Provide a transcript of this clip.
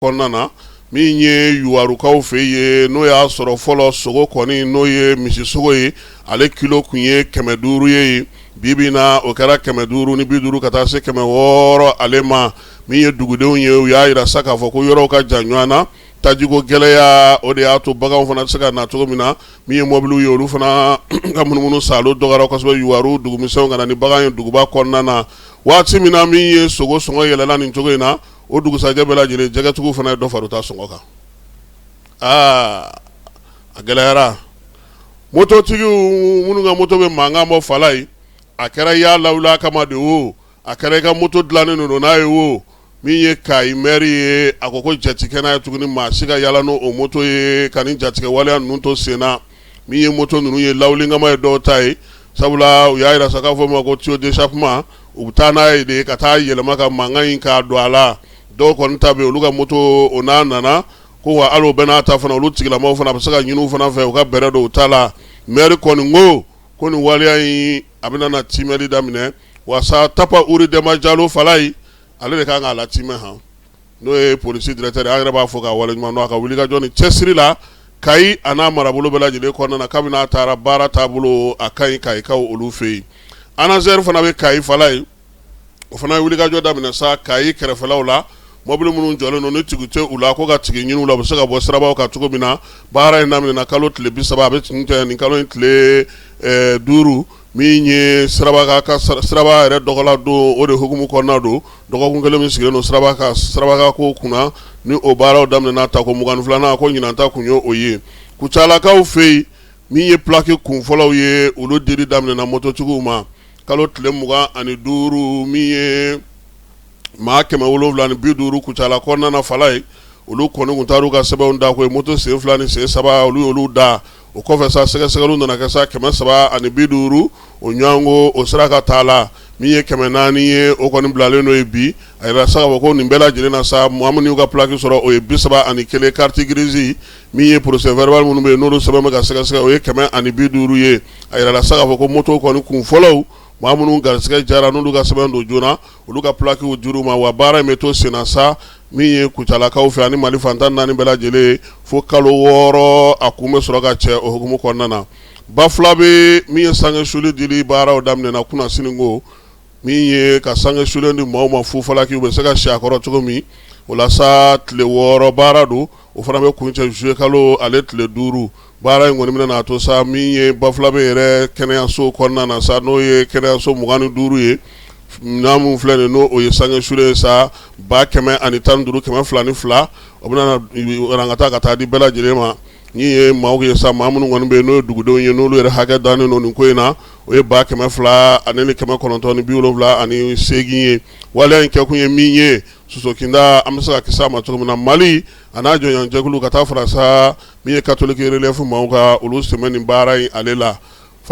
kɔnɔna min ye yuwarukaw fɛ yen n'o y'a sɔrɔ fɔlɔ sogo kɔni n'o ye misisogo ye ale kilo kun ye 500 ye bibi na o kɛra 550 ni 50 ka taa se 600 ale ma min ye dugudenw ye u y'a yira sa k'a fɔ ko yɔrɔw ka jan ɲɔgɔn na tajiko gɛlɛya o de y'a to baganw fana tɛ se ka na cogo min na min ye mɔbiliw ye olu fana ka munumunu sa olu dɔgɔyara kosɛbɛ yuwaru dugumisɛnw ka na ni bagan ye duguba kɔnɔna na waati min na min ye sogo sɔngɔ yɛlɛla nin cogo in na o dugusajɛ bɛɛ lajɛlen jɛgɛtigiw fana ye dɔ fara u ta sɔngɔ kan a gɛlɛyara mototigiw minnu ka moto bɛ mankan bɔ fala ye a kɛra y'a lawula kama de o a kɛra i ka moto dilannen don n'a ye o min ye Kayi mɛri ye a ko jatigɛ n'a ye tuguni maa si ka yala n'o o moto ye ka nin jatigɛ waleya ninnu to sen na min ye moto ninnu ye lawulinkama ye dɔw ta ye sabula u y'a yira sa k'a fɔ ma ko tuyau d'échappement u bɛ taa n'a ye de ka taa yɛlɛma ka mankan in k'a don a la dɔw kɔni ta bɛ olu ka moto o n'a nana ko wa hali o bɛɛ n'a ta fana olu tigilamaw fana a bɛ se ka ɲini u fana fɛ u ka bɛrɛ don u ta la mɛri kɔni ko nin waleya in a bɛna na timɛli daminɛ wasa tapa uri dɛma jalo fala yi ale de kan k'a latimɛ han n'o ye polisi directeur an yɛrɛ b'a fɔ k'a waleɲuman dɔn a ka wulikajɔ ni cɛsiri la Kayi a n'a marabolo bɛɛ lajɛlen kɔnɔna na kabini a taara baara taabolo a ka ɲi Kayikaw olu fɛ yen ANASER fana bɛ Kayi fala ye o fana ye wulikajɔ daminɛ sa Kayi kɛrɛfɛlaw la mɔbili minnu jɔlen don ni tigi tɛ u la ko ka tigi ɲini u la u bɛ se ka bɔ sirabaw kan cogo min na baara in daminɛna kalo tile 30 a bɛ tun nin kalo in tile 5 min ye siraba yɛrɛ dɔgɔla don o de hukumu kɔnɔna don dɔgɔkun kelen min sigilen don siraba ka ko kunna ni o baaraw daminɛna ta ko 22nan ko ɲinan ta kun ye o ye Kucalakaw fɛ yen min ye plaki kun fɔlɔw ye olu dili daminɛna mototigiw ma kalo tile 25 min ye maa 750 Kucala kɔnɔna na fala ye olu kɔni kun taar'u ka sɛbɛnw da ko ye moto sen 2 ni sen 3 olu da o kɔfɛ sa sɛgɛsɛgɛliw nana kɛ sa 750 o ɲɔgɔnko o sira ka taa la min ye 400 ye o kɔni bilalen n'o ye bi a yɛrɛ sa ka fɔ ko nin bɛɛ lajɛlen na sa mɔgɔ minnu y'u ka plaki sɔrɔ o ye 31 carte grise min ye procès verbal minnu bɛ yen n'olu sɛbɛn bɛ ka sɛgɛsɛgɛ o ye 150 ye a yɛrɛ sa ka fɔ ko moto kɔni kun fɔlɔw maa minnu garisɛgɛ jara n'olu ka sɛbɛn don joona olu ka plakiw dir'u ma wa baara in bɛ to sen na sa min ye Kucalakaw fɛ ani Mali fantan 4 bɛɛ lajɛlen fo kalo 6 a kun bɛ sɔrɔ ka cɛ o hukumu kɔnɔna na Bafula bɛ min ye sange suli dili baaraw daminɛna kunna siniko min ye ka sange sulen di maaw ma fu falaki u bɛ se ka si a kɔrɔ cogo min o la sa tile 6 baara don o fana bɛ kun cɛ juillet kalo ale tile 5 baara in kɔni bɛna n'a to sa min ye Bafula bɛ yɛrɛ kɛnɛyaso kɔnɔna na sa n'o ye kɛnɛyaso 25 ye n'a mun filɛ nin n'o o ye sange sulen sa 115 202 o bɛna rangata ka taa di bɛɛ lajɛlen ma ni ye maaw ye sa maa minnu kɔni bɛ yen n'o ye dugudenw ye n'olu yɛrɛ hakɛ dannen don nin ko in na o ye 200 ani 978 ye waleya in kɛkun ye min ye sosokinda an bɛ se ka kisi a ma cogo min na Mali a n'a jɔnjɛkulu ka taa fara sa min ye catholique relief maaw ka olu sɛmɛ nin baara in ale la